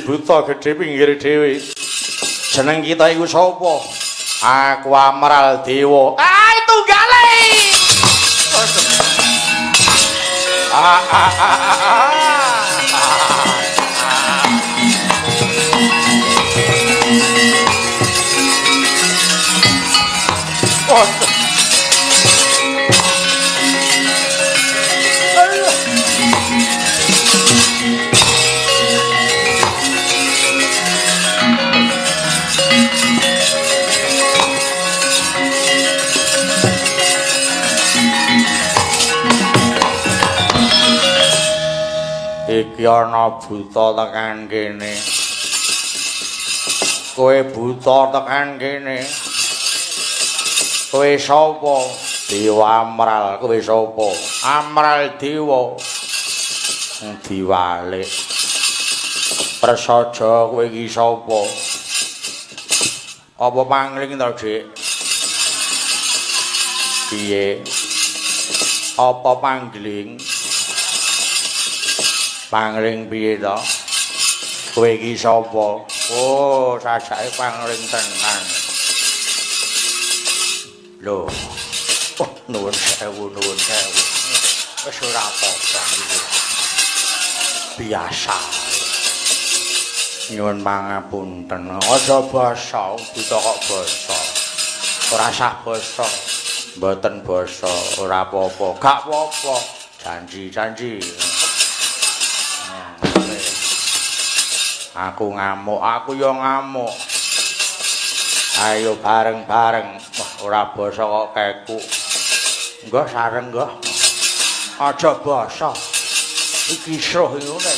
buta gede pinggir dhewe. Jeneng kita iku sapa? Aku Amral Dewa. Tunggale. Iki ana buta tekan kene. Kowe buta tekan kene. Kowe sapa? Dewa Amral. Kowe sapa? Amral Dewa. Diwalik. Prasaja kowe iki sapa? Apa pangling to, Dik? Piye? Apa pangling? Pangling piye to? Kowe iki sapa? Oh, sajake pangling tenan. Lho. Oh, nuwun sewu, nuwun sewu. Wis ora apa-apa iki. Biasa. Nyuwun pangapunten. Aja basa, buta kok basa. Ora sah basa. Mboten basa, ora apa-apa. Gak apa-apa. Janji-janji. Aku ngamuk, aku yo ngamuk. Ayo bareng-bareng. Ora basa kok keku. Engko sareng engko. Aja basa. Iki sruh ngene.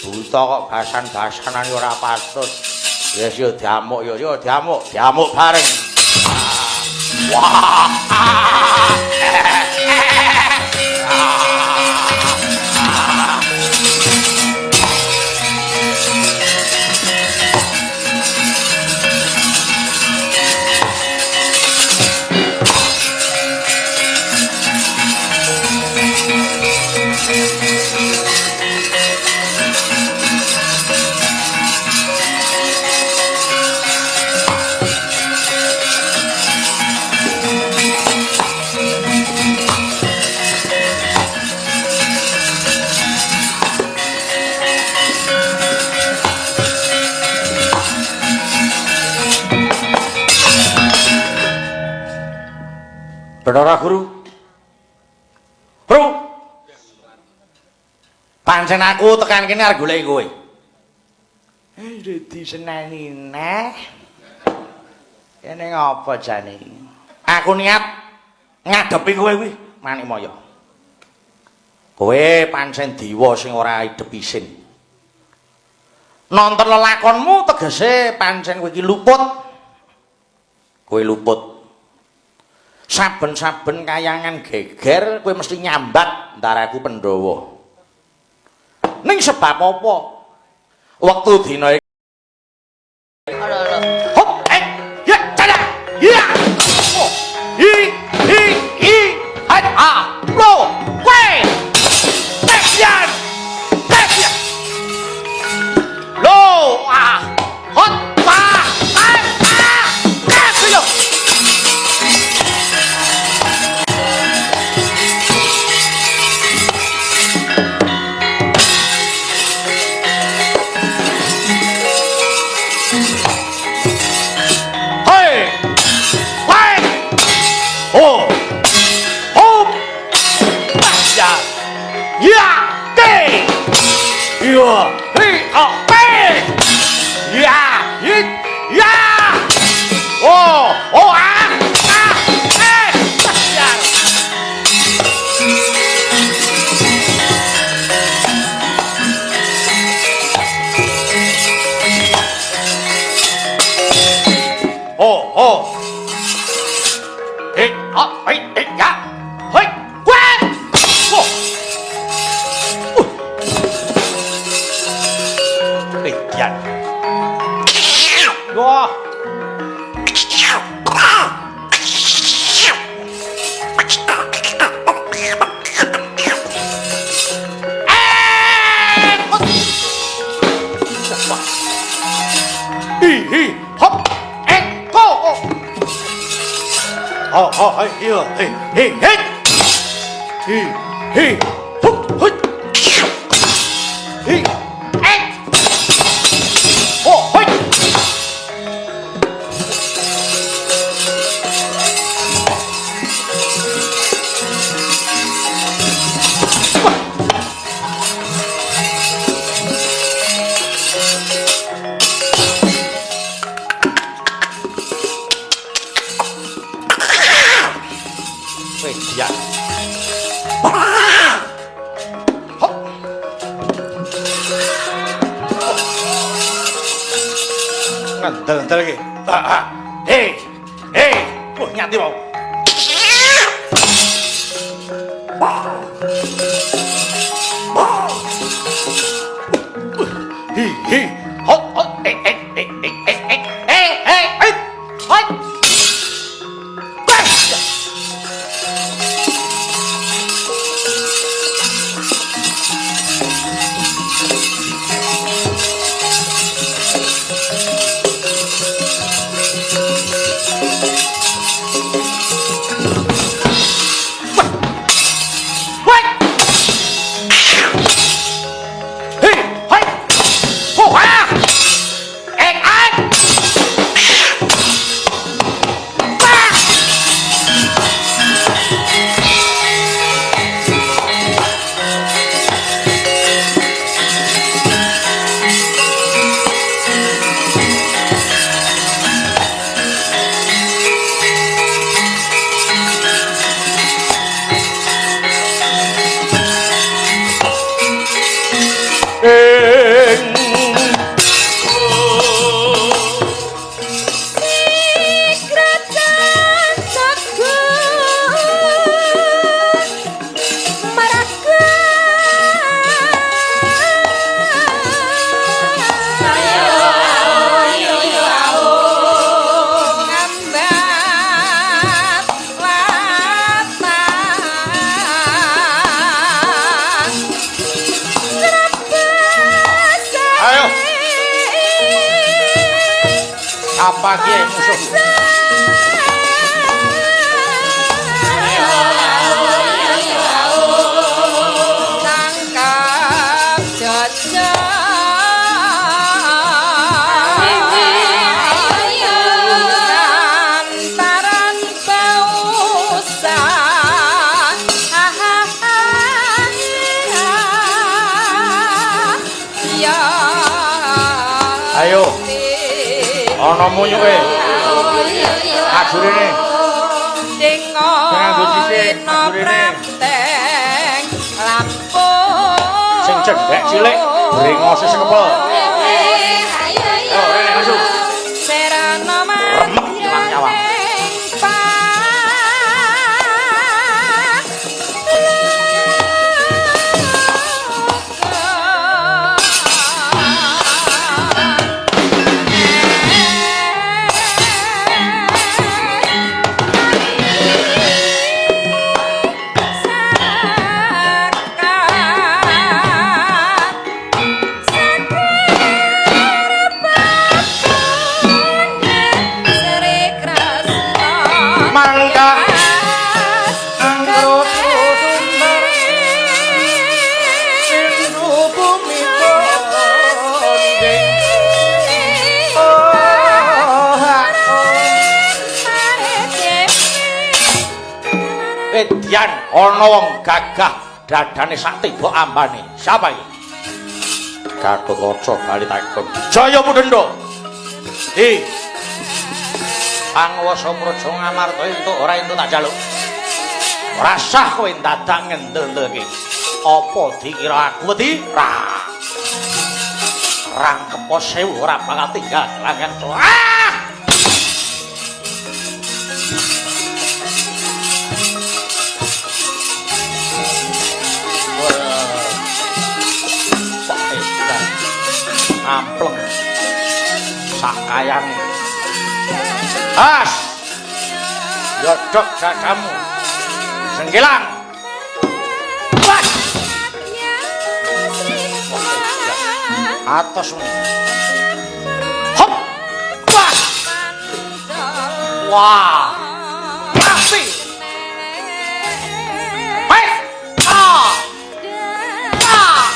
Buta kok basan-basanan ora patut. Wis yo diamuk yo diamuk, diamuk bareng. Wah. Bathara Guru. Bro. Pancen aku tekan kene arep goleki kowe. Diseneni neh. Kene ngapa jane? Aku niat ngadepi kowe kuwi, Manikmaya. Kowe pancen dewa sing ora idep isin. Nonton lelakonmu tegese pancen kowe iki luput. Kowe luput. Saben-saben kayangan geger kowe mesti nyambat ndaraku Pandhawa. Ning sebab apa? Wektu dina iki hop ya tada ya hi hai lo kowe tekyan lo hot pa yo hi hop go oh iya hi hop hut hi oh hoi ya ngendel lagi hei nyanti mau hi hot apa ki musuh tangkap jajah lantaran bausa ya ayo ana munyuke ajurine pranteng lampung sing cendhek cilik brengose sekepel ayo rene asu serana remek ilang nyawa Edian ana wong gagah dadane sak tiba ambane. Siapa iki? Gatotkaca bali takon. Jaya Pundhendra. Panguwasa Praja Ngamarta entuk ora entuk tak jaluk. Ora sah kowe dadak ngendel-ndelke. Apa dikira aku wedi? Rangkepo sewu ora bakal tinggal langan. Ampleng sakayane as yodok dadamu senggilang pas atos hop Wah. Pasti. Wes. Ah. Ah.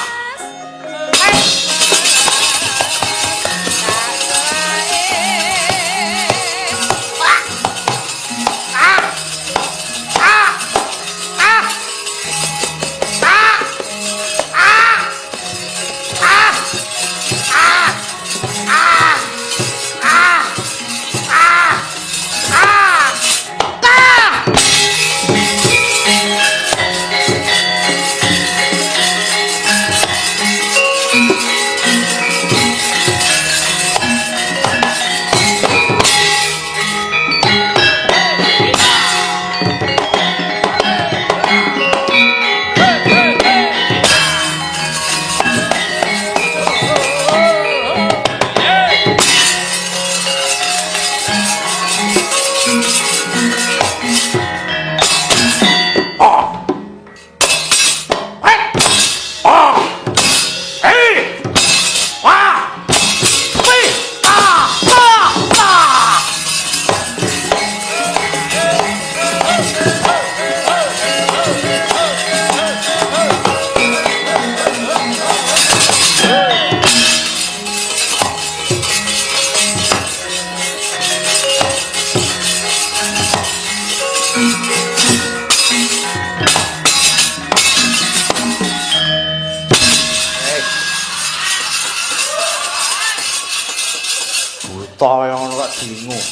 Buta yang kok bingung.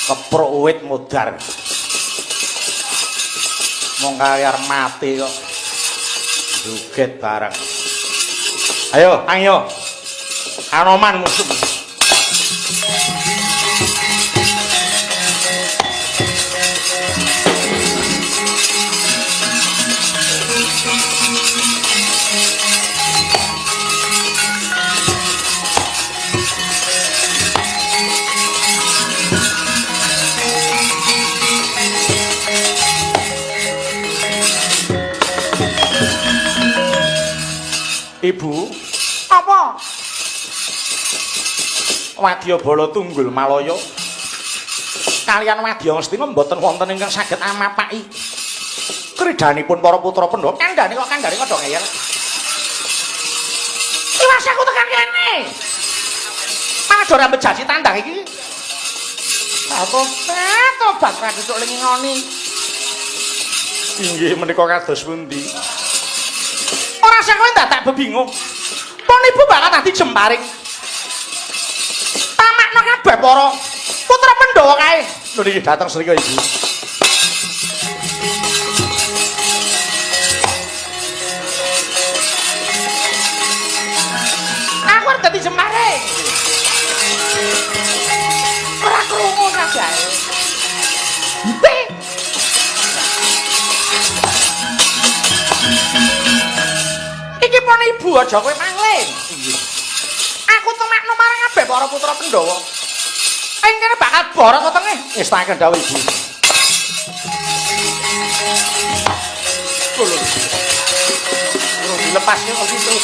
Kepruk wit mudar. Mong kayar mati kok. Joget bareng. Ayo, ayo. Anoman musuh. Ibu, apa? Wadya Bala Tunggul Malaya kaliyan Wadya Ngastina mboten wonten ingkang saged amapaki kridhanipun para putra Pandhawa. Kandhane kok do ngeyel. Iwas aku tekan kene. Malah do rambet jasi tandang iki. Tobat ra cocok ling ngoni. Inggih menika kados pundi? Ora sak kowe dadak bebingung. Pun ibu bakal tadi jemparing. Tamakno kabeh para putra Pandhawa kae. Lho niki dateng srika ibu. Aku arep dadi jemparing. Ora krungu kajae. Mbe iki pun ibu aja kowe mangling. Aku temakno marang kabeh para putra Pandhawa. Ing kene bakal boros wetenge. Ngestaken dawuh ibu. Kulo. Kulo dilepaske kok gitu.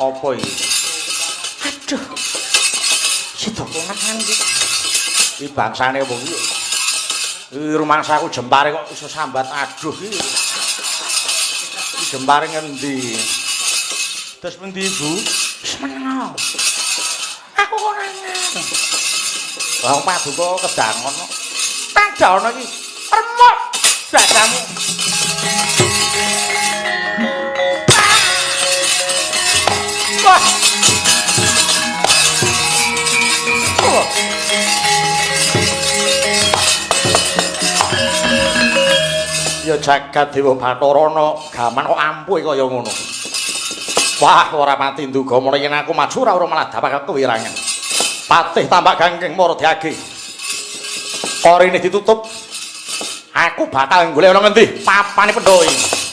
Apa iki? Aduh. Sida konangan iki. Iki bangsane wong iki. Iki rumangsaku jempare kok iso sambat aduh iki. Iki jempare ngendi? Terus pundi Ibu? Wis meneng. Aku konangan. Wong paduka kedang ngono. Tak jaono iki. Remuk dadamu. Wah. ya jagat dewa Bathara gaman kok ampuh kaya ngono. Wah, ora mati nduga mulih yen aku maju ora malah dapat kewirangan. Patih tambak gangking Maradyagi. Korine ditutup. Aku bakal golek ana ngendi papane Pendhawa iki.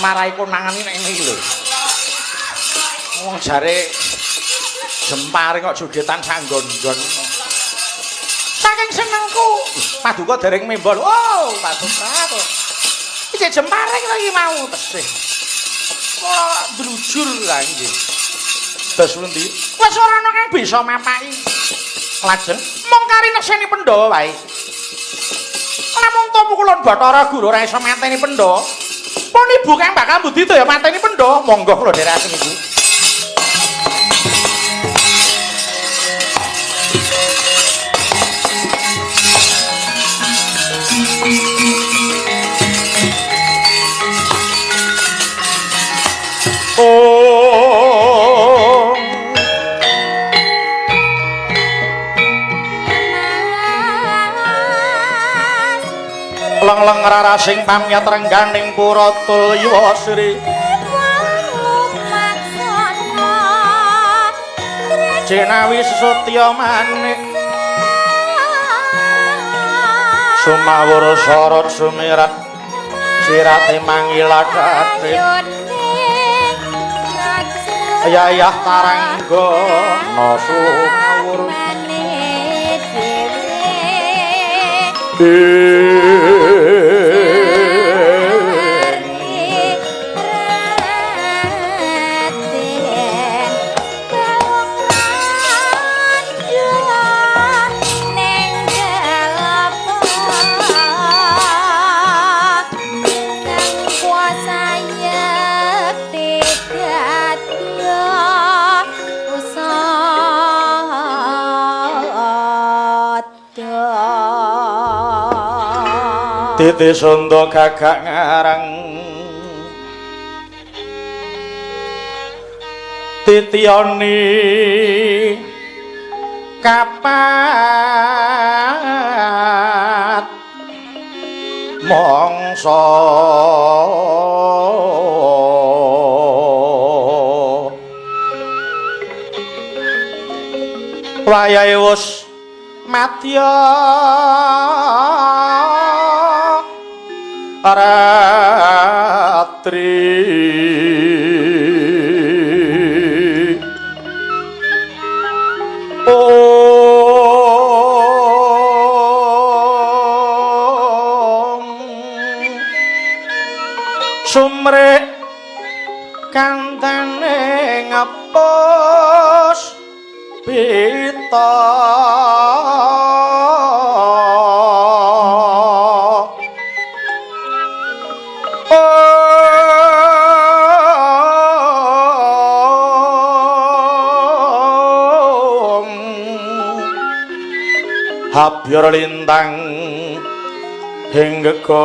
Marai konangan nek ngene iki lho. Wong jare jempare kok jogetan sanggon-gon. Saking senengku, paduka dereng membol. Oh, paduka kok. Iki jempare iki mau tesih. Kok drujur lah iki. Terus pundi? Wis ora ana kang bisa mapaki. Lajeng mung kari neseni Pandhawa wae. Lamun topo kulon Bathara Guru ora iso mateni Pandhawa. Pun ibu kang bakal budidaya mateni Pandhawa, monggo kula dherekaken ibu. Oh leng-leng rarasing pamyat rengganing Puratul Yuwasri Jenawi Sutya manik Sumawur sorot sumirat sirate mangilakate Yayah tarangga no sumawur Titi Sunda gagak ngarang Titioni kapat mongso wayahe wis madya Ratri Sumrek kantane ngapus pita Habyor lintang hingga kono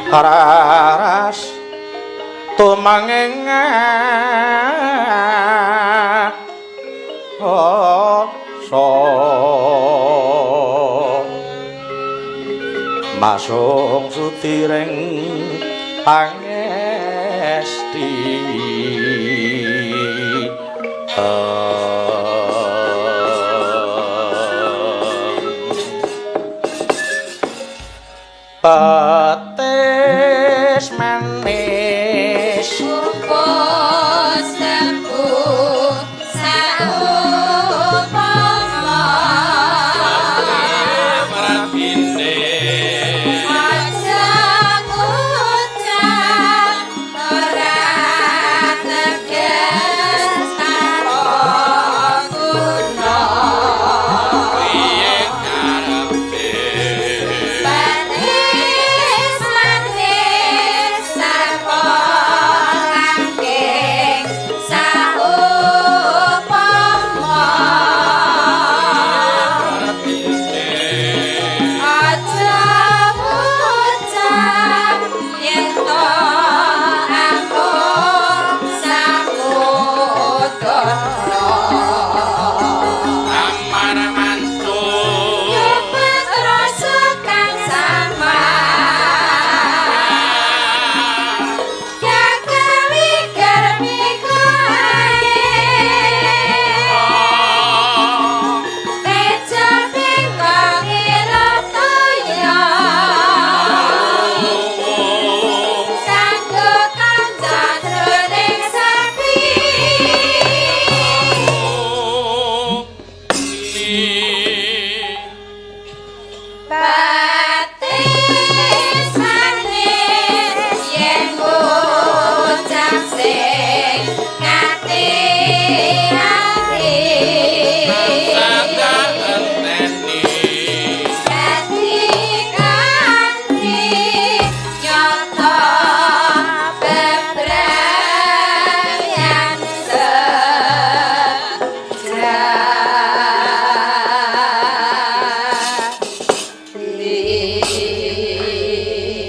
Raras tumangeng so masung sutireng pangesti petis manis Upos lembu saupama marabine aja ngucap ora teges karo guna piye karepe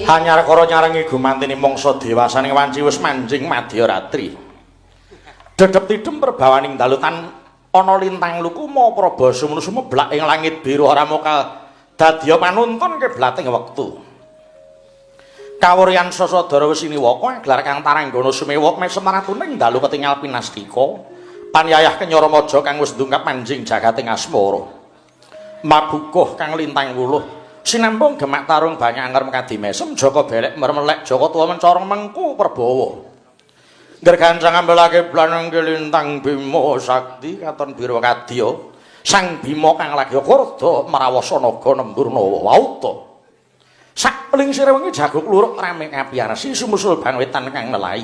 Hanyar karo nyarengi gumantine mangsa dewasaning wanci wis manjing madya ratri. Dedep tidem perbawaning dalutan ana lintang lukuma praba sumunu sumeblak ing langit biru ora moka dadya panuntun kiblating wektu. Kawuryan Sasadara Wesiniwaka gelar kang taranggana sumewa mesemaratuning dalu ketingal pinastika panyayah Kenyaramaja kang wis ndungkap manjing jagating asmara. Mabukuh kang lintang wuluh sinambung gemak tarung banyak anger kadi mesem Jaka belek mermelek Jaka tuwa mencorong mengku Prabawa. Gergancang ambelake blanang lintang Bima Sakti katon biro kadya Sang Bima kang lagi kurda marawasa naga nembur-nawa wauta. Sapeling sire wengi jaguk luruk rame kapiarsi sumusul bangwetan kang nelai.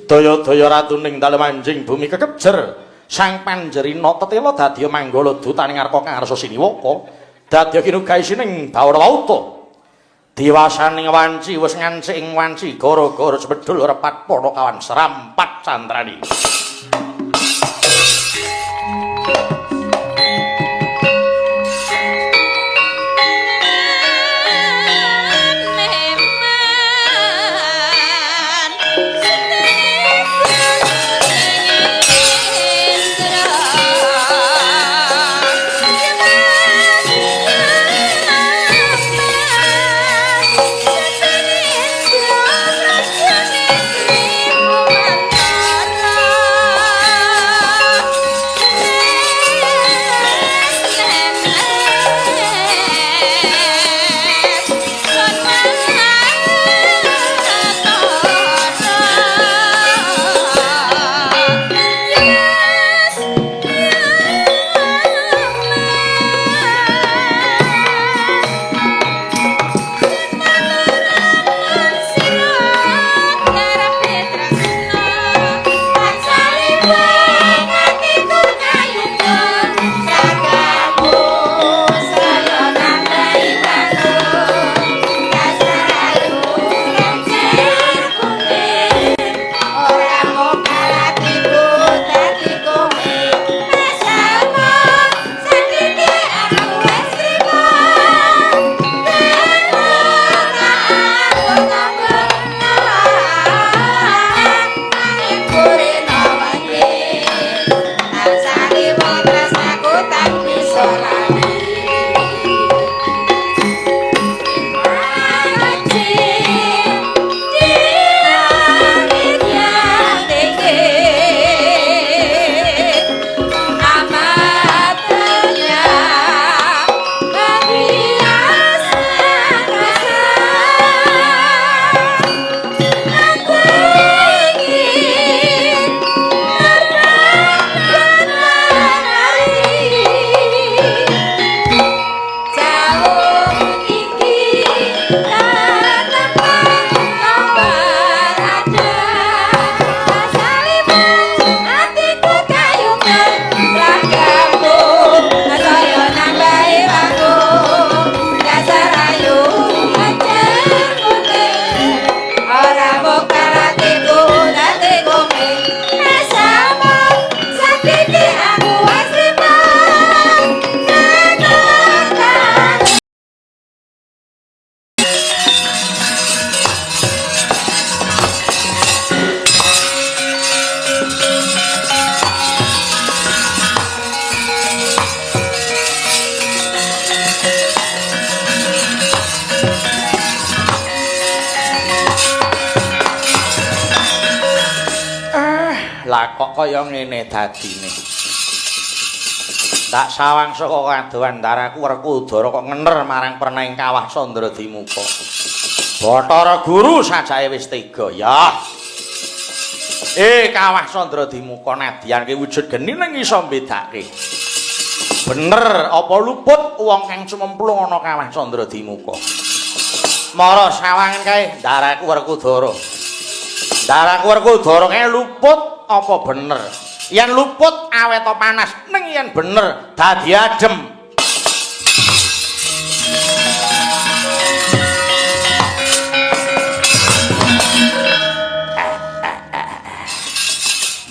Daya-daya ratuning dalem anjing bumi kekejer Sang Panjerina tetela dadya manggala dutaning arka kang Arsa Siniwaka dadya kinugaisining bawara wauta. Diwasaning wanci wis ngancing wanci gara-gara sebedul repat padha kawan serampat candrani. Lah kok kaya ngene dadine. Tak sawang saka kadohan daraku Werkudara kok ngener marang pernah ing Kawah Sandra Dimuka. Bathara Guru sajake wis tega ya. Kawah Sandra Dimuka nadyan ki wujud geni ning iso mbedake. Bener apa luput wong kang cememplung ana Kawah Sandra Dimuka. Mara sawangan kae daraku Werkudara. Daraku Werkudara kae luput apa bener? Yen luput awet panas, ning yen bener dadi adem.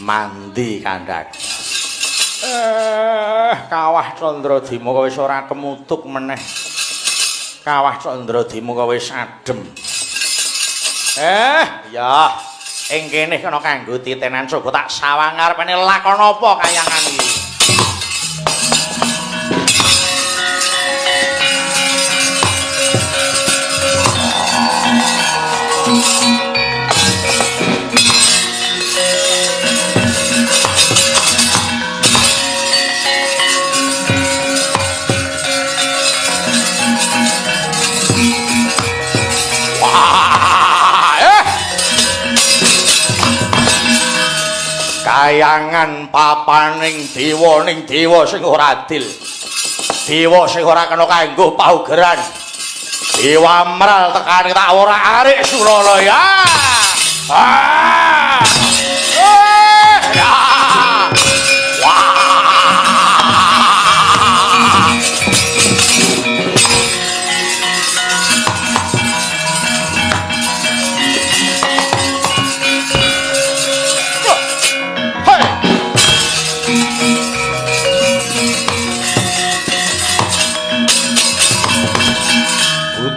Mandi Kandhak. Kawah Candra Dimuka wis ora kemutuk meneh. Kawah Candra Dimuka wis adem. Ya. Ing kene kena kanggo titenan coba tak sawang ngarepane lakon apa kayangan iki. Kayangan papaning dewa sing ora adil. Dewa sing ora kena kanggo paugeran. Dewa Mral tekane tak ora arik Suralaya. Ah! Ya! Wah!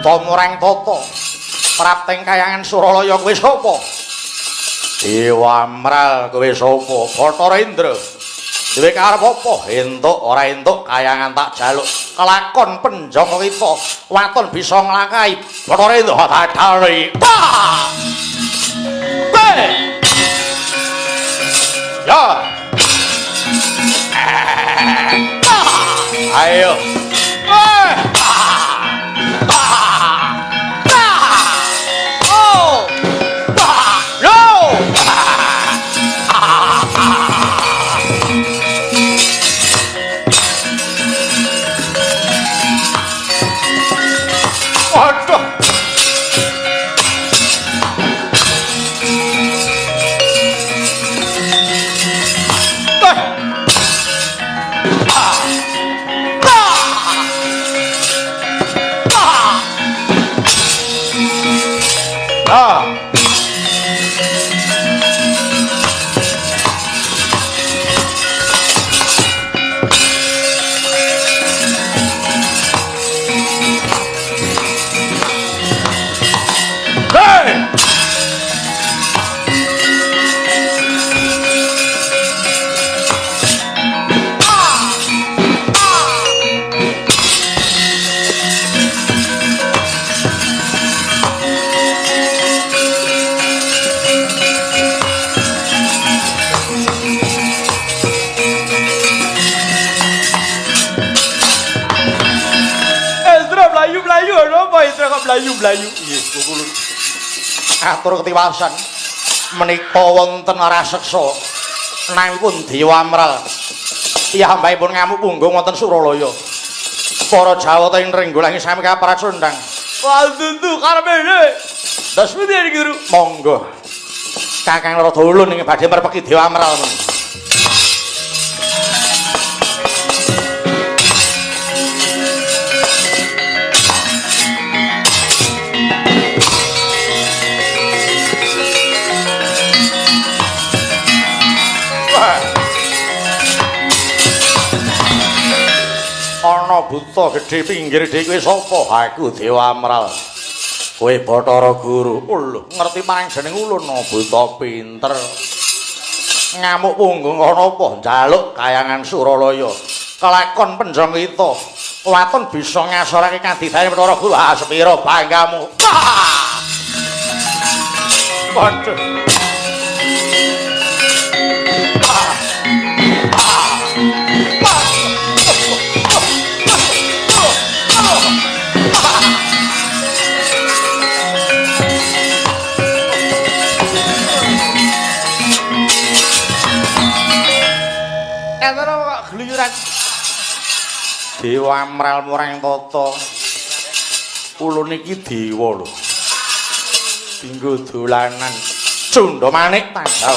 Tomorang Toto prapting kayangan Suralaya kowe sapa? Dewa Mral kowe sapa? Bathara Indra. Duwe karep apa? Entuk ora entuk kayangan tak jaluk. Kelakon penjong kita waton bisa nglakahi Bathara Indra dadari. Ya. Ayo. Blayu-blayu nggih kula atur ketiwasan menika wonten raseksa nangipun Dewa Mral piyambakipun ngamuk punggung wonten Suralaya para Jawata ing Renggolangi sami kapracundang wantuntu karepene dos pundi iki Guru monggo Kakang Rada Ulun ing badhe merpeki Dewa Mral menika ana buta gedhe pinggir dhewe kowe sapa? Aku Dewa Mral. Kowe Bathara Guru. Lho, ngerti maring jeneng ulun buta pinter. Ngamuk punggung ana apa? Njaluk kayangan Suralaya. Kelakon penjong kita. Waton bisa ngasorake kadidane Bathara Guru. Ah, sepira banggamu. Waduh. Dewa Mral murang tata ulun iki dewa lho dinggo dolanan Cunda Manik tanggal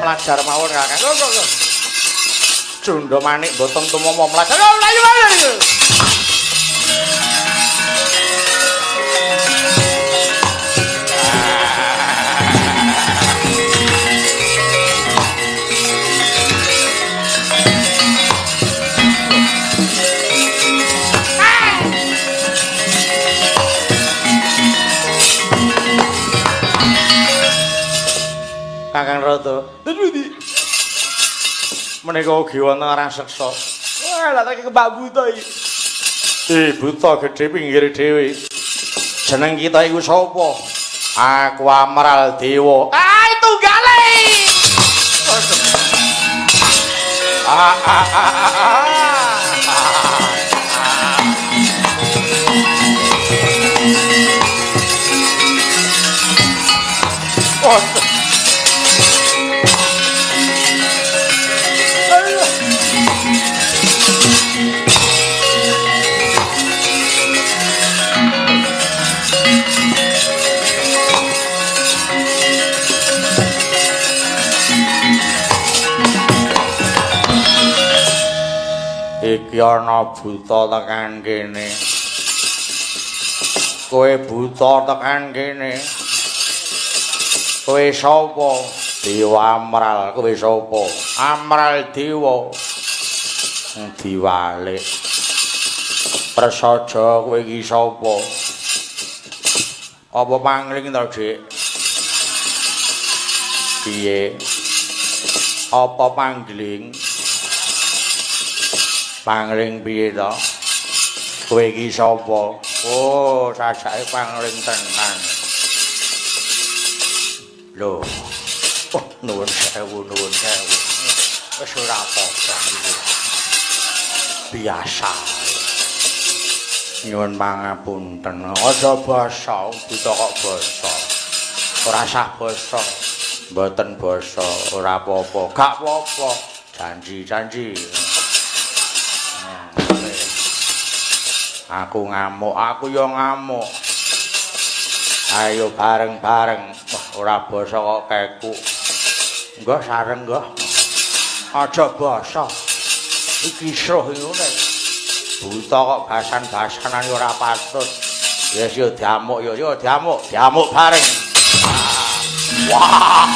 mlajar mawon Kakang. Kok. Junda manik boten tumama mlajar. Ayo. Kakang Rata. Menika ugi wonten raseksa. Wah, lha tak kebak buta iki. Buta gedhe pinggir dhewe. Jeneng kita iku sapa? Aku Amral Dewa. Tunggale. Iki ana buta tekan kene. Kowe buta tekan kene. Kowe sapa? Dewa Amral. Kowe sapa? Amral Dewa. Diwalik. Prasaja kowe iki sapa? Apa pangling to, Dik? Piye? Apa pangling? Pangling piye to? Kowe iki sapa? Oh, sajake pangling tenan. Lho. Oh, nuwun sewu. Wis ora apa-apa iki. Biasa. Nyuwun pangapunten. Aja basa, buta kok basa. Ora sah basa. Mboten basa, ora apa-apa. Gak apa-apa. Janji. Aku ngamuk, aku yo ngamuk. Ayo bareng-bareng. Ora basa kok keku. Engko sareng engko. Aja basa. Iki sruh ngene. Buta kok basan-basanan ora patut. Wis yo diamuk yo diamuk bareng. Wah.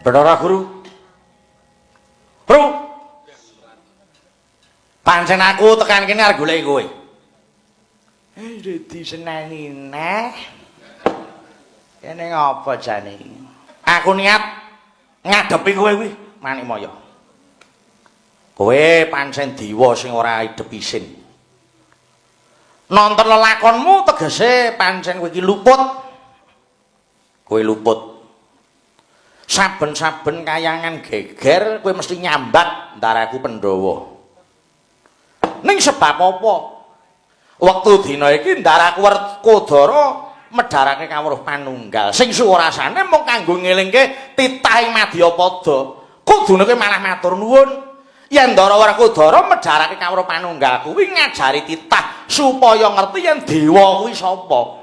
Bathara Guru. Bro. Pancen aku tekan kene arep goleki kowe. Diseneni neh. Kene ngapa jane? Aku niat ngadepi kowe kuwi, Manikmaya. Kowe pancen dewa sing ora idep isin. Nonton lelakonmu tegese pancen kowe iki luput. Kowe luput. Saben-saben kayangan geger kowe mesti nyambat ndaraku Pandhawa. Ning sebab apa? Wektu dina iki ndaraku Werkodara medharake kawruh panunggal. Sing suwarasane mung kanggo ngelingke titahing Madyapada. Kudune kowe malah matur nuwun. Yen Ndara Werkodara medharake kawruh panunggal kuwi ngajari titah supaya ngerti yen dewa kuwi sapa.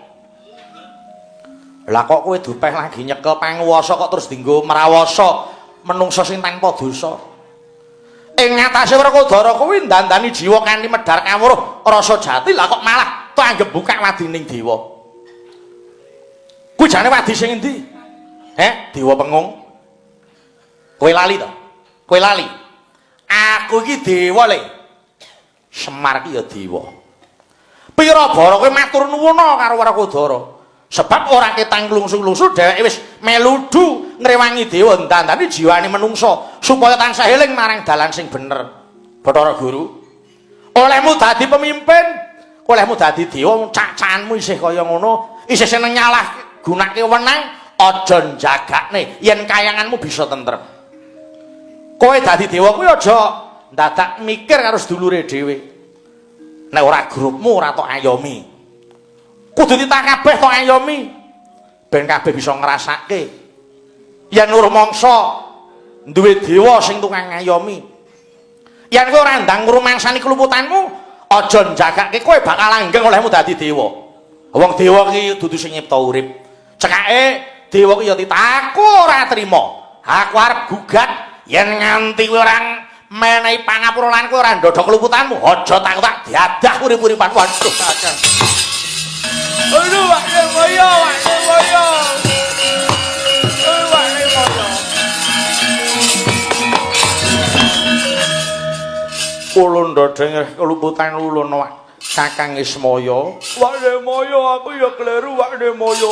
Lah kok kowe dupeh lagi nyekel panguwasa kok terus dienggo mrawasa menungsa sing tanpa dosa. Ing ngatasé Werkodara kuwi ndandani jiwa kanthi medhar kawruh rasa jati, lah kok malah tanggep buka wadining dewa. Kuwi jane wadi sing endi? Dewa Pengung. Kowe lali to? Kowe lali. Aku iki dewa le. Semar ki ya dewa. Pira bara kowe matur nuwun karo Werkodara. Sebab ora ketang lungsu-lungsu dheweke wis meludu ngrewangi dewa ndandani jiwane menungso supaya tansah eling marang dalan sing bener. Bathara Guru, olehmu dadi pemimpin, olehmu dadi dewa, cacahanmu isih kaya ngono, isih seneng nyalah gunake wenang, aja njagakne yen kayanganmu bisa tentrem. Kowe dadi dewa kuwi aja dadak mikir karo sedulure dhewe. Nek ora grupmu ora tok ayomi. Kudu ditah kabeh tok ayomi. Ben kabeh bisa ngrasake yen nur mangsa duwe dewa sing tukang ngayomi. Yen kowe ora ndang ngrumangsani keluputanmu, aja njagake kowe bakal langgeng olehmu dadi dewa. Wong dewa ki dudu sing nyipta urip. Cekake dewa ki ya ditaku ora trima. Aku arep gugat yen nganti kowe ora menehi pangapura lan kowe ora ndodho keluputanmu, aja tak diadah urip-uripan. Waduh, Kakang. Aduh, wakne moyo, wakne moyo. Wakne moyo. Ulun ndodeng keluputan ulun Kakang Ismaya. Wakne moyo, aku ya kleru wakne moyo.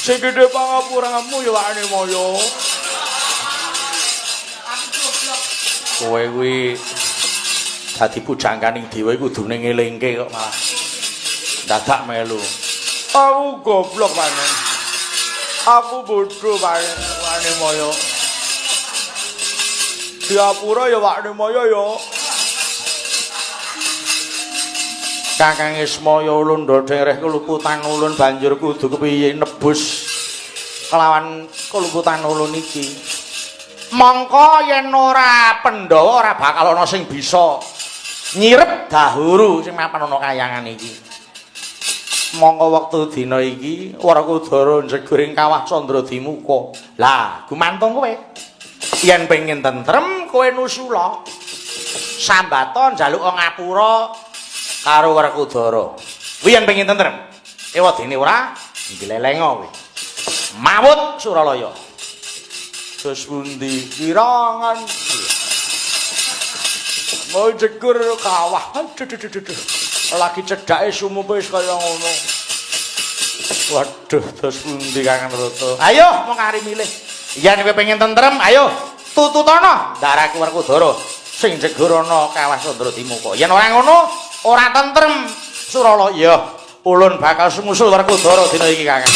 Sing gedhe pangapuramu ya wakne moyo. Kowe kuwi dadi pujangkaning dewa iku kudune ngelingke kok malah dadak melu. Aku goblok panen. Aku bodho panen wane moyo. Diapura ya wane moyo ya. Kakang Ismaya ulun ndodeng reh keluputan ulun banjur kudu kepiye nebus kelawan keluputan ulun iki. Mongko yen ora Pandhawa ora bakal ana sing bisa nyirep dahuru sing mapan ana kayangan iki. Mongko wektu dina iki Warakudara njeguring kawah Candradimuka. Lah, gumantung kowe. Yen pengin tentrem kowe nusula. Sambata njaluk ngapura karo Warakudara. Kuwi yen pengin tentrem. Ewadene ora nglelengo kowe. Mawut Suralaya. Terus pundi kirangan mau jegur kawah lagi cedake sumupe wis kaya ngono. Waduh, terus pundi Kakang Rata? Ayo mong kari milih. Yen kowe pengen tentrem, ayo tututana ndaraku Warakudara sing jegur ana kawah Candradimuka. Yen ora ngono, ora tentrem Suralaya. Ulun bakal sumusul Warakudara dina iki, Kakang.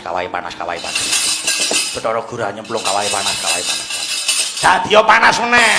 Kawai panas. Bathara Guru nyemplung kawai panas. Dadi yo panas meneh.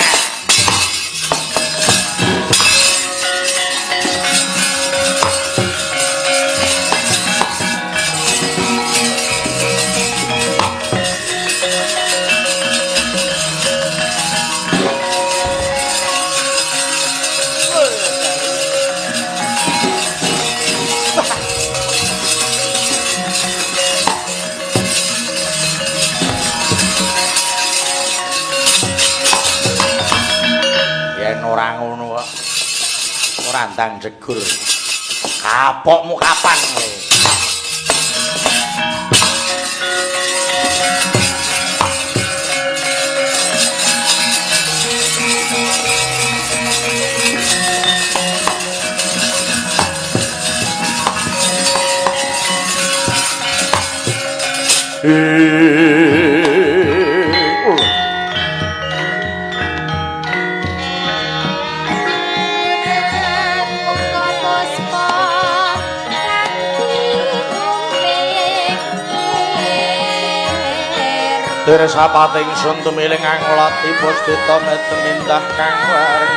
Ora ndang jegur. Kapokmu kapan kowe? Sapating sun tumiling angolati pustita meten mindah kang wareng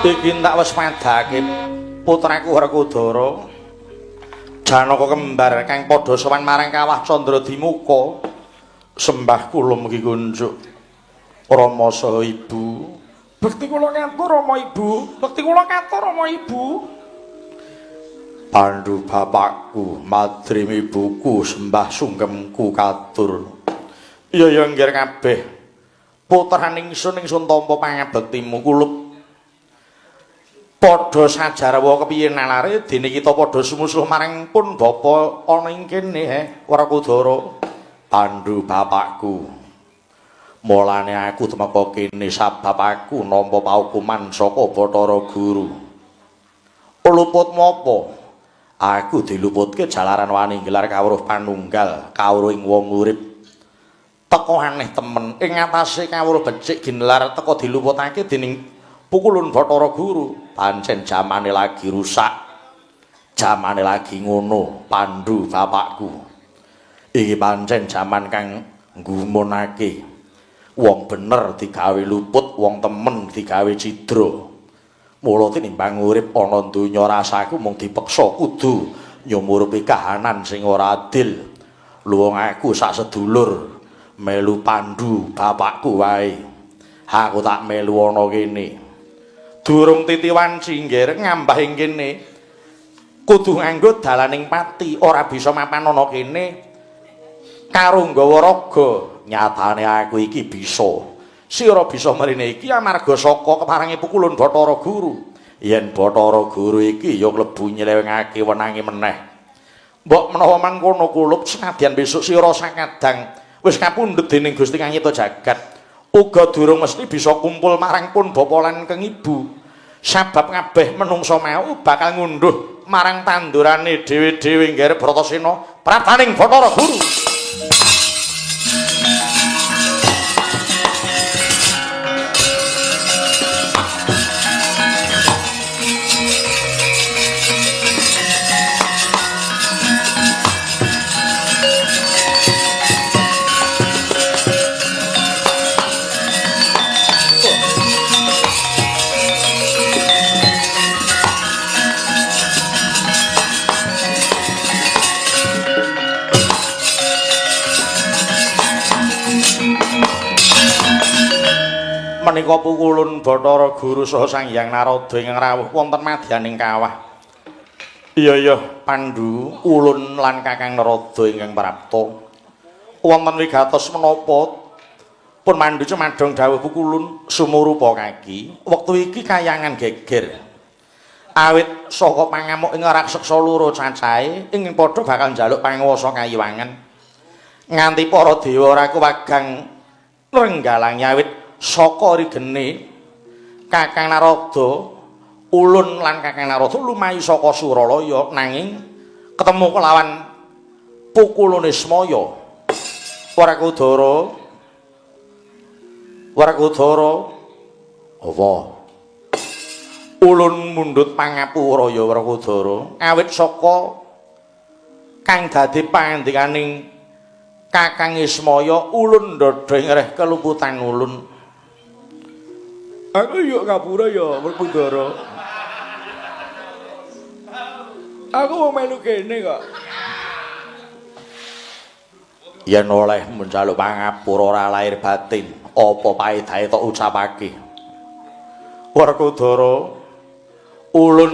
iki tak wis padhake putraku Werkudara Janaka kembar kang padha sowan marang Kawah Candradimuka sembah kula mugi kunjuk Rama saha Ibu bekti kula ngatur Rama Ibu bekti kula katur Rama Ibu Pandhu bapakku madrim ibuku sembah sungkemku katur iya nggih kabeh putraning ingsun tampa pangabektimu kulup padha sajarwa kepiye nalare dene kita padha sumusuh marang pun bapa ana ing kene Werkudara Pandhu bapakku mulane aku temeka kene sabab aku nampa paukuman saka Bathara Guru luput mopo aku diluputke jalaran wani gelar kawruh panunggal kawruh ing wong urip teko aneh temen ing ngatasé kawruh becik ginelar teko diluputake dening pukulun Bathara Guru pancen jamane lagi rusak jamane lagi ngono Pandhu bapakku iki pancen jaman kang nggumunake wong bener digawe luput wong temen digawe cidra mula tinimbang urip ana donya rasaku mung dipeksa kudu nyumurupi kahanan sing ora adil luwung aku sak sedulur melu Pandhu bapakku wae aku tak melu ana kene durung titiwan cinggir ngambah ing kene kudu nganggo dalaning pati ora bisa mapan ana kene karo nggawa raga nyatane aku iki bisa sira bisa mrene iki amarga saka keparange pukulun Bathara Guru yen Bathara Guru iki ya klebu nyelewengake wenange meneh mbok menawa mangkono kulup senadyan besok sira sakadang wis kapundhut dening Gusti Kang Nyipta Jagat uga durung mesti bisa kumpul marang pun bapa lan keng ibu sabab kabeh menungsa mau bakal ngunduh marang tandurane dhewe-dhewe nggih Bratasena prabaning Bathara Guru menika pukulun Bathara Guru saha Sang Hyang Narada ingkang rawuh wonten madyaning kawah. Iya Pandhu, ulun lan Kakang Narada ingkang prapta. Wonten wigatos menapa pun mandhu cumadhong dawuh pukulun sumurupa kaki. Wektu iki kayangan geger. Awit saka pangamuk ing raseksa loro cacahe ingkang padha bakal njaluk panguwasa kayiwangan. Nganti para dewa ora kuwagang nrenggalangi awit saka rigene Kakang Narada ulun lan Kakang Narada lumayu saka Suralaya nanging ketemu kelawan pukulune Smaya Werkudara apa ulun mundhut pangapura ya Werkudara awit saka kang dadi pangandikaning Kakang Ismaya ulun ndodheng reh kelumputan ulun aku yuk ngapura ya Werkudara aku mau melu kene kok yen oleh menjaluk pangapura ora lahir batin apa paedahe tok ucapake Werkudara ulun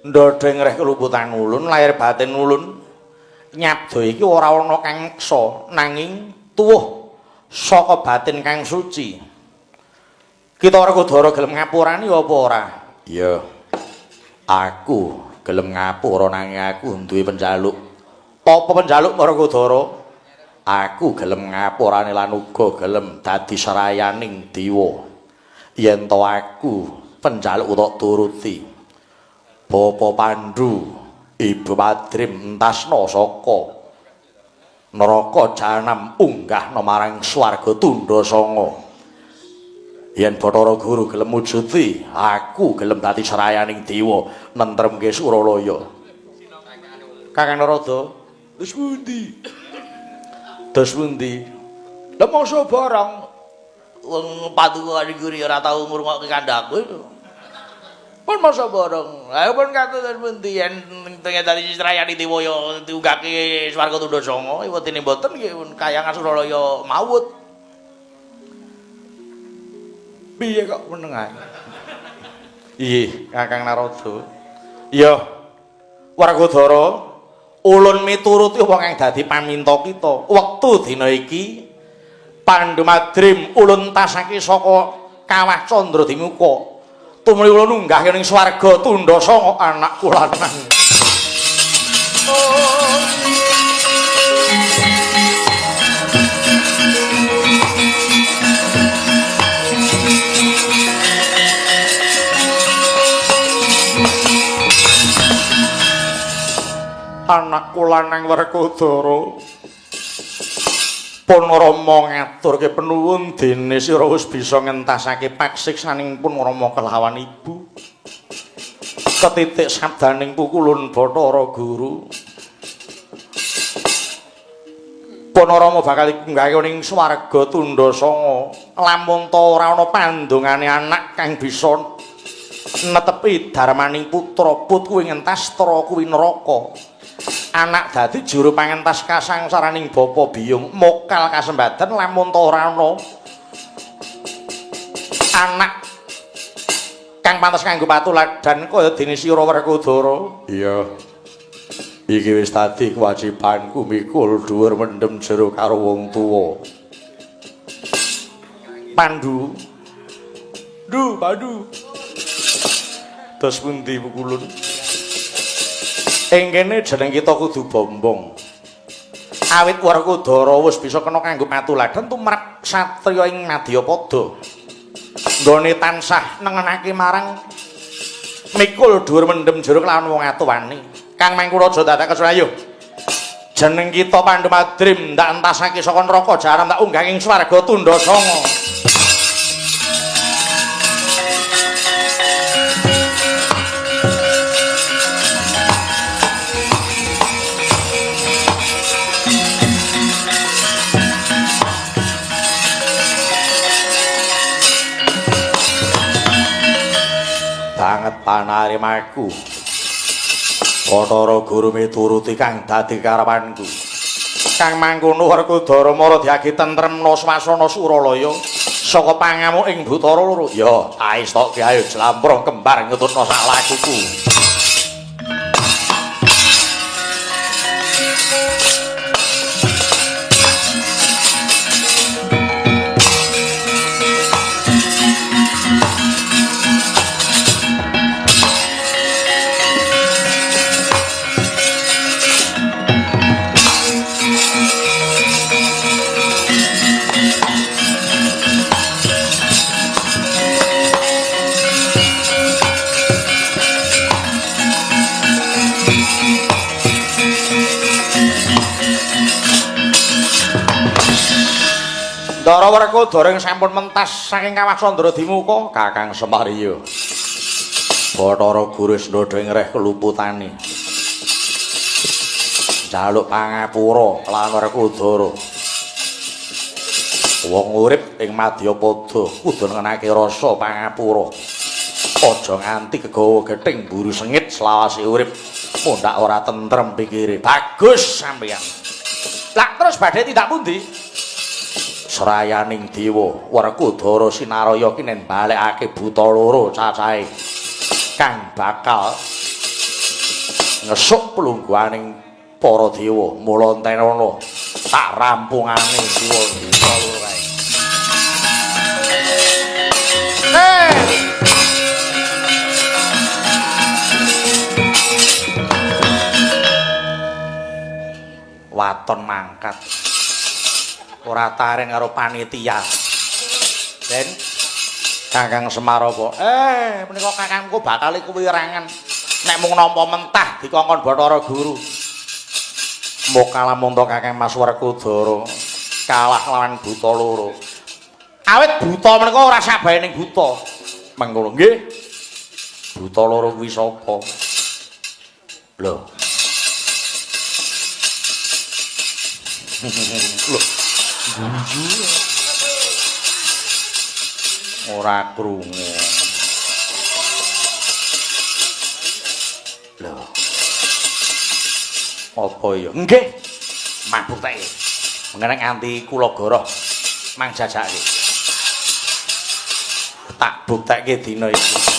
ndodheng reh kelumputan ulun lahir batin ulun nyabda iki ora ana kang meksa nanging tuwuh saka batin kang suci kita Werkudara gelem ngapurani apa ora? Iya. Aku gelem ngapura nanging aku duwe penjaluk. Apa penjaluk Werkudara? Aku gelem ngapurane lan uga gelem dadi serayaning dewa. Yen to aku penjaluk utawa turuti. Bapa Pandhu, Ibu Madrim entasna saka neraka jahanam unggahna marang swarga tundha sanga. Yen Bathara Guru gelem mujuti, aku gelem dadi serayaning dewa nentremke Suralaya. Kakang Narada, terus pundi? Terus pundi? Lah mongso barang wong Paduka Guru ora tau ngrungokke kandhaku. Pun masa bareng. Ayo pun katusan pundi yen tengah dadi Srayani Dewaya diugake swarga tundha sanga, iwetine mboten nggih pun kayangan Suralaya mawut. Piye kok meneng ae? Iye, Kakang Narada. Iya. Wargadara, ulun mituruti wong kang dadi paminta kita. Wektu dina iki Pandhu Madrim ulun tasake saka Kawah Candradimuka. Tumrih ulun unggah ning swarga tundha sanga anak kula lanang. Anak kula nang Werkudara. Pun Rama ngaturke penuwun dene sira wis bisa ngentasake paksiksaning pun Rama kelawan ibu. Ketitik sabdaning pukulun Bathara Guru. Pun Rama bakal nggawé ning swarga tundha sanga. Lamun ta ora ana pandongane anak kang bisa netepi darmaning putra put kuwi ngentas tra kuwi neraka. Anak dadi juru pangentas kasangsaraning bapa biyung mokal kasembadan lamun ta ora ana anak kang pantes kanggo patuladan kaya dene sira Werkudara. Iya. Iki wis dadi kewajibanku mikul dhuwur mendem jero karo wong tuwa. Pandhu. Duh, Pandhu. Dos pundi pukulun? Ing kene jeneng kita kudu bombong. Awit Werkudara wis bisa kena kanggo patuladan tumrap satriya ing Madyapada. Nggone tansah nengenake marang mikul dhuwur mendem jero kelawan wong atuwane. Kang mengkula aja dadak kesunayo. Jeneng kita Pandhu Madrim ndak entasake saka neraka jaran tak unggah ing swarga tundha sanga. Banget panarimaku Bathara Guru mituruti kang dadi karepanku kang mangkono Werkudara mara diagi tentremna swasana Suralaya saka pangamuk ing Buthara loro ya aestoke ayo jlamprong kembar ngetutna sak lakuku. Ndara Werkudara sampun mentas saking Kawah Candradimuka Kakang Semariya. Bathara Guru ndodho ing reh keluputane. Jaluk pangapura lan Werkudara. Wong urip ing Madyapada kudu ngenake rasa pangapura. Aja nganti kegawa gething buru sengit selawase urip. Mundak ora tentrem pikire. Bagus sampeyan. Lah terus badhe tindak pundi? Srayaning dewa Werkudara sinaraya kinen balekake buta loro cacahe kang bakal ngesuk pelungguhaning para dewa mula entenana tak rampungane dewa buta loro kae. Waton mangkat ora taring karo panitia. Den Kakang Semarapa. Menika kakangku bakal kuwirangan nek mung nampa mentah dikongkon Bathara Guru. Mokala monto Kakang Mas Werkudara kalah lawan buta loro. Awit buta menika ora sabayaning buta. Mengkono nggih. Buta loro kuwi sapa? Lho. Lho. Ora krungu. Apa ya? Nggih. Mabuk tak iki. Mengenang nganti kula goroh mang jajake. Tak buktekke dina iki.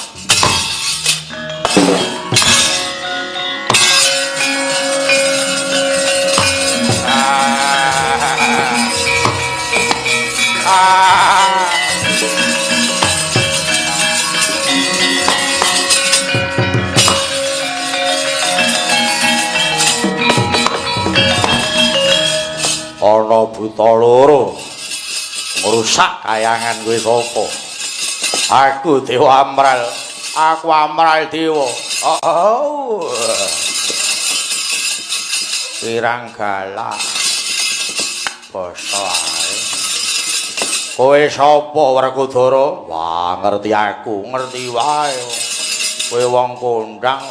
Ana buta loro ngrusak kayangan kowe sapa? Aku Dewa Amral. Aku Amral Dewa. Oh. Pirang galak. Basa ae. Kowe sapa Werkudara? Wah, ngerti aku, ngerti wae. Kowe wong kondang.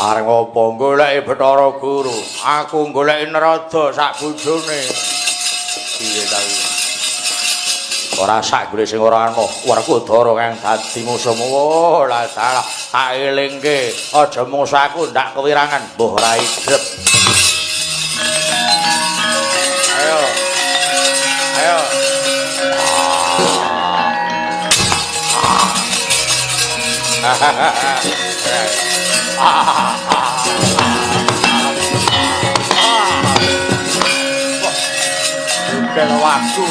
Areng apa goleki Bathara Guru? Aku goleki Narada sak bojone. Piye ta iki? Ora sak gule sing ora ana. Werkudara kang dadi musuhmu. Oh, lah salah. Tak elingke, aja musuh aku ndak kewirangan, mbuh ora idep. Ayo. Ayo. Bukan waktu.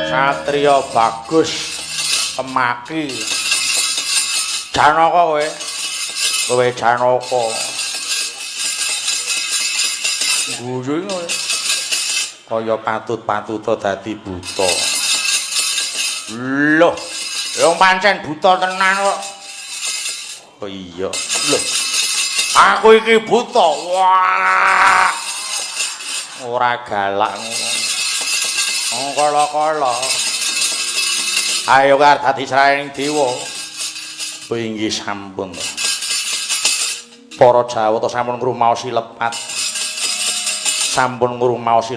Satria bagus Kemaki Janaka kowe Janaka guyu kowe kaya patut-patuta dadi buta lho yang pancen buta tenan kok oh iya lho aku iki buta wah ora galak ngono kala-kala ayo kar dadi sraning dewa inggih sampun para Jawata sampun ngrumaosi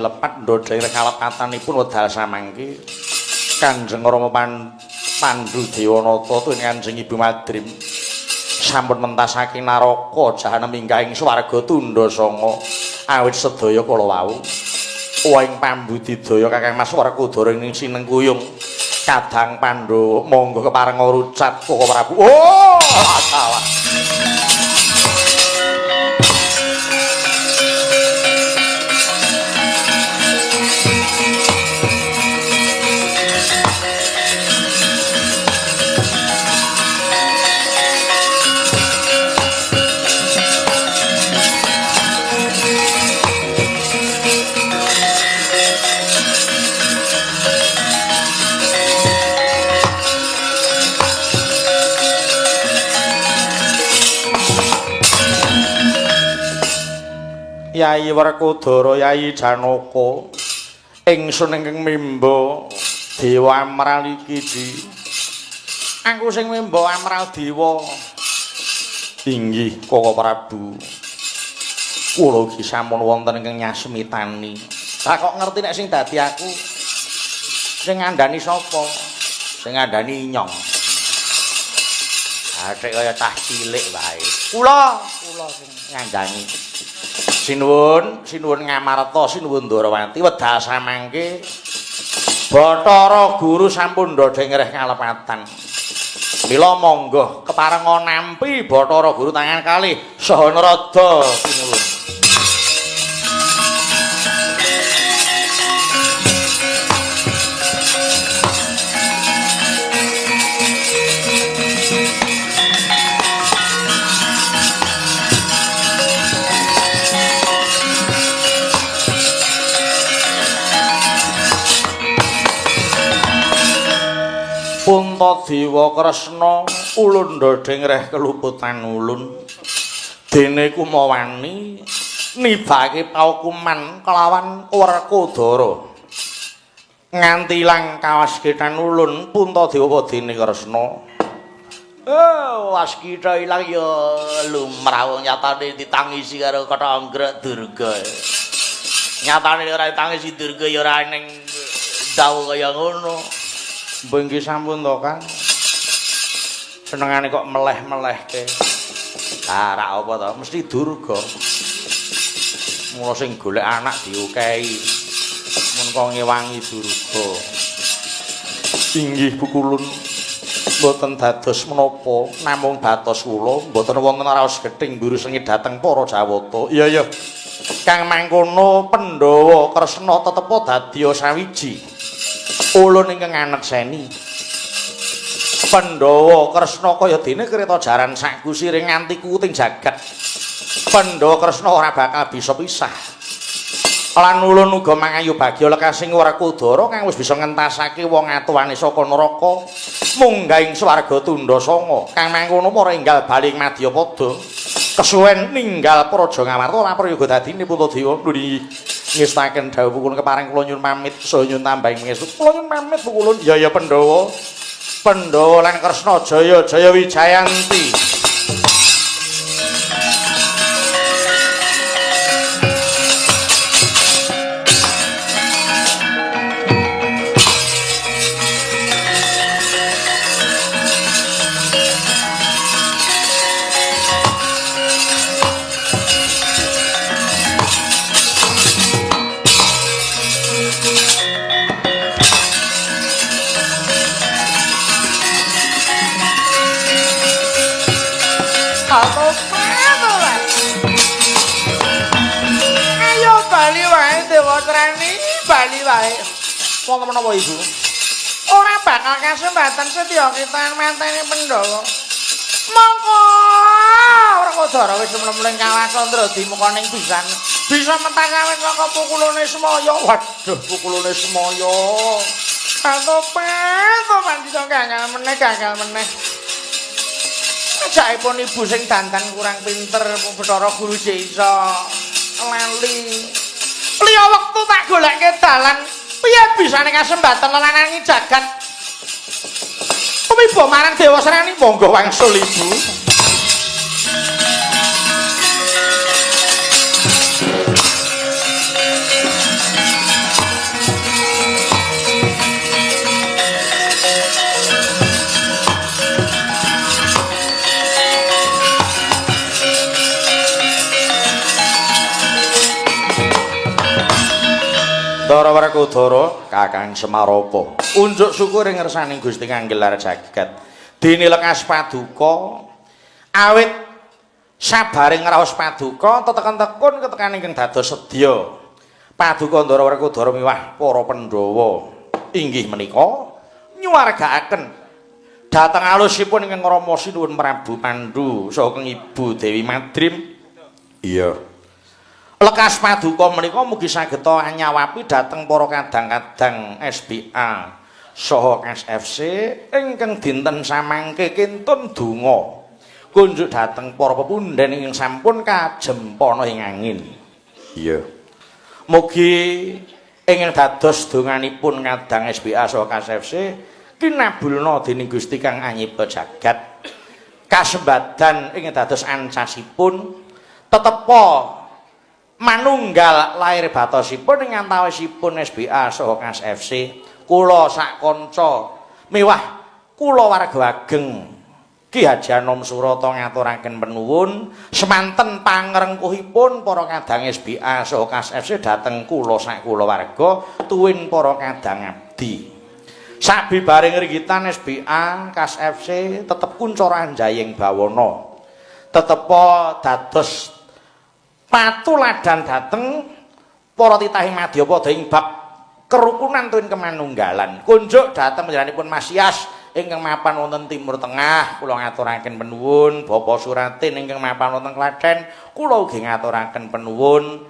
lepat ndodheng kalepatanipun wedal samangke Kanjeng Rama Pandhu Dewanata tuwin Kanjeng Ibu Madrim sampun mentasake naraka jahanam inggahing swarga tundha sanga awit sedaya kala wau ing pambudidaya Kakang Mas Werkudara ing sinengkuyung Kadang Pandhawa monggo kepareng ngurucat Koko Prabu. Oh, salah. Yai Werkudara Yai Janaka ingsun ingkang mimba Dewa Amral iki di aku sing mimba Amral Dewa inggih Koko Prabu kula iki sampun wonten ingkang nyasmitani lah kok ngerti nek sing dadi aku sing ngandani sapa sing ngandani Inyong atik kaya cah cilik wae kula sing ngandani Sinuwun Ngamarta, sinuwun Ndarawati wedal samangke Bathara Guru sampun ndodheng reh kalepatan. Mila monggo keparenga nampi Bathara Guru tangan kalih saha Narada sinuwun. Puntadewa Kresna ulun ndodheng reh keluputan ulun dene kumawani nibake paukuman kelawan Werkudara nganti ilang kawasgetan ulun Puntadewa dene Kresna Oh, waskita ilang ya lumrah wong nyatane ditangisi karo Katanggrek Durga. Nyatane ora ditangisi Durga ya ora ning dawuh kaya ngono. Mbengki sampun to, Kang. Senengane kok meleh-melehke. Lah ra apa to, mesti Durga. Mula sing golek anak diukehi. Mun kok ngewangi Durga. Inggih Pukulun. Mboten dados menapa namung batos kula mboten wonten raos gething mburu sengit dhateng para Jawata. Iya. Kang mangkono Pandhawa Kresna tetepa dadi sawiji. Ulun ingkang anekseni. Pandhawa Kresna kaya dene kreta jaran sak kusiring nganti kuting jagat. Pandhawa Kresna ora bakal bisa pisah. Lan ulun uga mangayu bagya lekasing Werkudara kang wis bisa ngentasake wong atuwane saka neraka munggahing swarga Tundasanga. Kang mangkono para enggal baling Madyapada kesuwen ninggal Praja Ngamarta lan prayoga dadine Puntadewa nuli ngestaken dawuh Pukulun kepareng kula nyuwun pamit saha nyuwun tambahing pangestu. Kula nyuwun pamit Pukulun. Ya Pandhawa. Pandhawa lan Kresna jaya jaya Wijayanti. Ayo bali wae Dewatrani, bali wae. Wonten menapa Ibu? Ora bakal kasempatan setya kita mateni Pandhawa. Monggo Werkudara wis mlemleng kawasandra dimukaning pisan. Bisa mentakawen saka Pukulune Semaya. Waduh, Pukulune Semaya. Kato pandhita gagal meneh. Saipun ibu sing dandan kurang pinter Bathara Guru Jesa lali. Liya wektu tak goleke dalan, piye bisane kasembatan lanangi jagat. Kumiba marang Dewa Sreni monggo wangsul Ibu. Ndara Werkudara Kakang Semarapa unjuk syukur ing ngersaning Gusti kang gelar jagat dene lekas paduka awit sabaring ngraos paduka teteken-tekun ketekan ingkang dados sedya paduka Ndara Werkudara miwah para Pandhawa inggih menika nyuwargakaken dhateng alusipun ingkang Rama Sinuwun Prabu Pandhu saha Ibu Dewi Madrim. Iya. Lekas paduka menika mugi sageta anyawapi dhateng para kadang-kadang SBA saha SFC ingkang dinten samangke kintun donga kunjuk dhateng para pepundhen ingkang sampun kajempana ing angin. Iya. Mugi ingkang dados donganipun kadang SBA saha SFC kinabulna dening Gusti kang anyipta jagat. Kasembadan ingkang dados ancasipun tetepa manunggal lair batosipun ing antawisipun SBA saha KSFC kula sak kanca miwah kula warga ageng Ki Haji Anom Surata ngaturaken panuwun semanten pangrengkuhipun para kadang SBA saha KSFC dhateng kula sak kulawarga tuwin para kadang abdi. Sabibaring ringgitan SBA KSFC tetep kuncara anjaying bawana tetepa dados patuladan dhateng para titahing Madyapada ing bab kerukunan tuwin kemanunggalan. Kunjuk dhateng panjenenganipun Mas Yas ingkang mapan wonten Timur Tengah kula ngaturaken panuwun, Bapak Suratin ingkang mapan wonten Klaten kula ugi ngaturaken panuwun.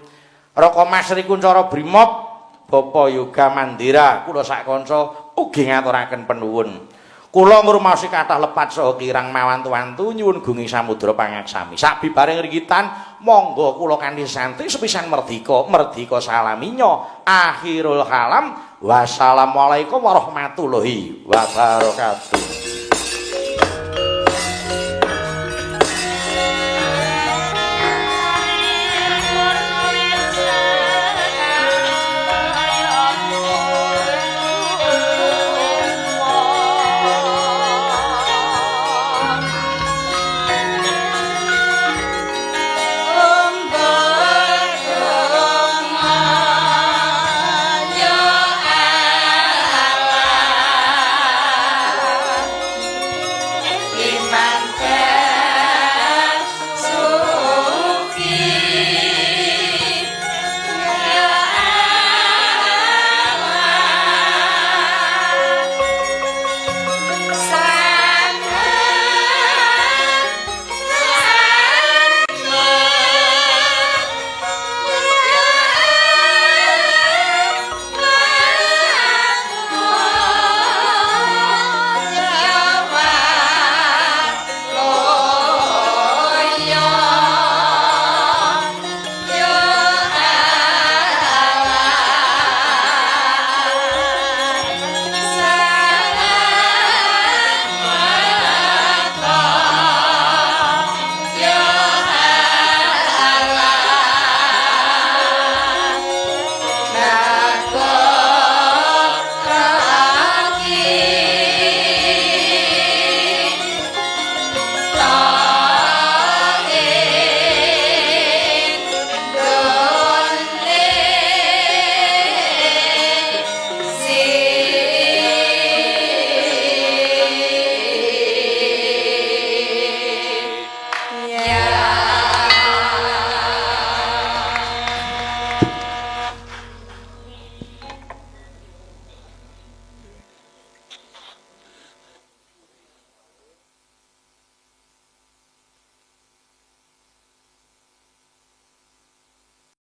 Raka Mas Sri Kuncara Brimob, Bapak Yoga Mandira kula sak kanca ugi ngaturaken panuwun. Kula ngrumaosi kathah lepat saha kirang mawantu-wantu nyuwun gungi samudra pangaksami. Sabibareng ringgitan monggo kula kanthi santi sepisan merdika salaminya. Akhirul kalam. Wassalamualaikum warahmatullahi wabarakatuh.